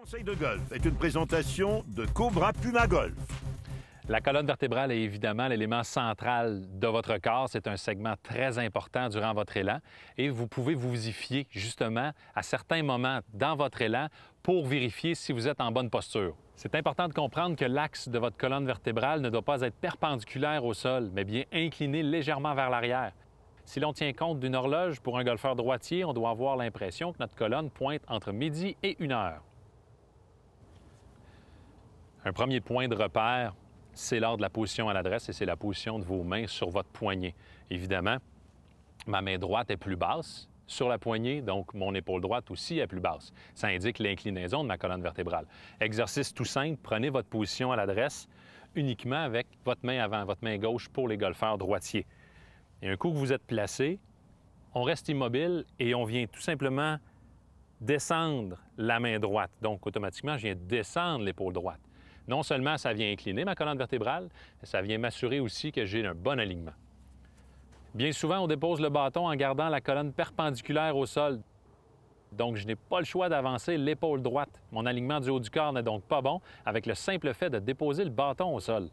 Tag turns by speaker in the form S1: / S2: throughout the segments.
S1: Conseil de golf est une présentation de Cobra Puma Golf.
S2: La colonne vertébrale est évidemment l'élément central de votre corps. C'est un segment très important durant votre élan et vous pouvez vous y fier justement à certains moments dans votre élan pour vérifier si vous êtes en bonne posture. C'est important de comprendre que l'axe de votre colonne vertébrale ne doit pas être perpendiculaire au sol, mais bien incliné légèrement vers l'arrière. Si l'on tient compte d'une horloge, pour un golfeur droitier, on doit avoir l'impression que notre colonne pointe entre midi et 1 heure. Un premier point de repère, c'est lors de la position à l'adresse et c'est la position de vos mains sur votre poignet. Évidemment, ma main droite est plus basse sur la poignée, donc mon épaule droite aussi est plus basse. Ça indique l'inclinaison de ma colonne vertébrale. Exercice tout simple, prenez votre position à l'adresse uniquement avec votre main avant, votre main gauche pour les golfeurs droitiers. Et un coup que vous êtes placé, on reste immobile et on vient tout simplement descendre la main droite. Donc, automatiquement, je viens descendre l'épaule droite. Non seulement ça vient incliner ma colonne vertébrale, mais ça vient m'assurer aussi que j'ai un bon alignement. Bien souvent, on dépose le bâton en gardant la colonne perpendiculaire au sol. Donc, je n'ai pas le choix d'avancer l'épaule droite. Mon alignement du haut du corps n'est donc pas bon avec le simple fait de déposer le bâton au sol.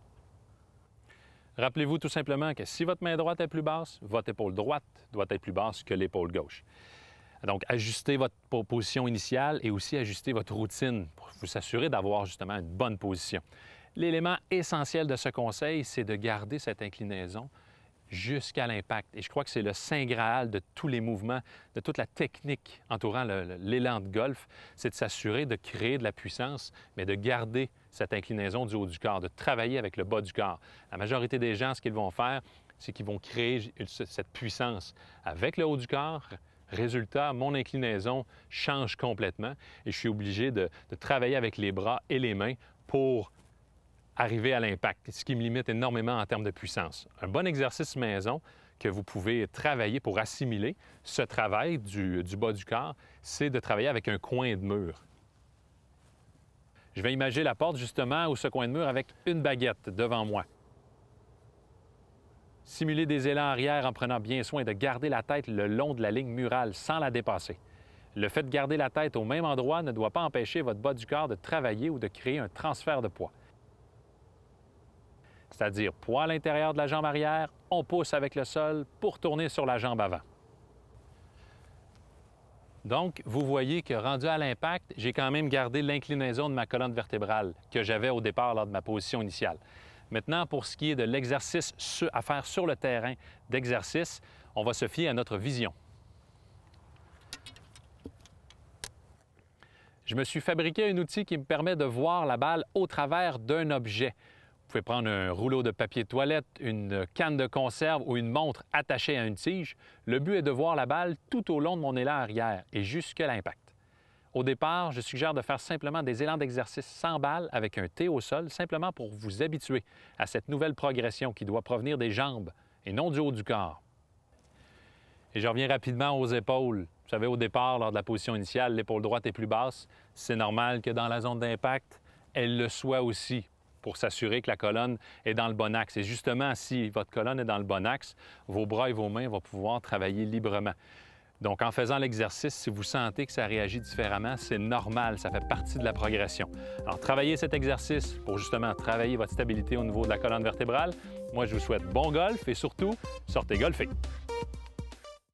S2: Rappelez-vous tout simplement que si votre main droite est plus basse, votre épaule droite doit être plus basse que l'épaule gauche. Donc, ajustez votre position initiale et aussi ajustez votre routine pour vous assurer d'avoir justement une bonne position. L'élément essentiel de ce conseil, c'est de garder cette inclinaison jusqu'à l'impact. Et je crois que c'est le saint graal de tous les mouvements, de toute la technique entourant l'élan de golf, c'est de s'assurer de créer de la puissance, mais de garder cette inclinaison du haut du corps, de travailler avec le bas du corps. La majorité des gens, ce qu'ils vont faire, c'est qu'ils vont créer cette puissance avec le haut du corps. Résultat, mon inclinaison change complètement et je suis obligé de travailler avec les bras et les mains pour arriver à l'impact, ce qui me limite énormément en termes de puissance. Un bon exercice maison que vous pouvez travailler pour assimiler ce travail du bas du corps, c'est de travailler avec un coin de mur. Je vais imaginer la porte justement ou ce coin de mur avec une baguette devant moi. Simuler des élans arrière en prenant bien soin de garder la tête le long de la ligne murale sans la dépasser. Le fait de garder la tête au même endroit ne doit pas empêcher votre bas du corps de travailler ou de créer un transfert de poids. C'est-à-dire poids à l'intérieur de la jambe arrière, on pousse avec le sol pour tourner sur la jambe avant. Donc, vous voyez que rendu à l'impact, j'ai quand même gardé l'inclinaison de ma colonne vertébrale que j'avais au départ lors de ma position initiale. Maintenant, pour ce qui est de l'exercice à faire sur le terrain d'exercice, on va se fier à notre vision. Je me suis fabriqué un outil qui me permet de voir la balle au travers d'un objet. Vous pouvez prendre un rouleau de papier de toilette, une canne de conserve ou une montre attachée à une tige. Le but est de voir la balle tout au long de mon élan arrière et jusqu'à l'impact. Au départ, je suggère de faire simplement des élans d'exercice sans balle avec un T au sol, simplement pour vous habituer à cette nouvelle progression qui doit provenir des jambes et non du haut du corps. Et je reviens rapidement aux épaules. Vous savez, au départ, lors de la position initiale, l'épaule droite est plus basse. C'est normal que dans la zone d'impact, elle le soit aussi pour s'assurer que la colonne est dans le bon axe. Et justement, si votre colonne est dans le bon axe, vos bras et vos mains vont pouvoir travailler librement. Donc, en faisant l'exercice, si vous sentez que ça réagit différemment, c'est normal, ça fait partie de la progression. Alors, travaillez cet exercice pour justement travailler votre stabilité au niveau de la colonne vertébrale. Moi, je vous souhaite bon golf et surtout, sortez golfer.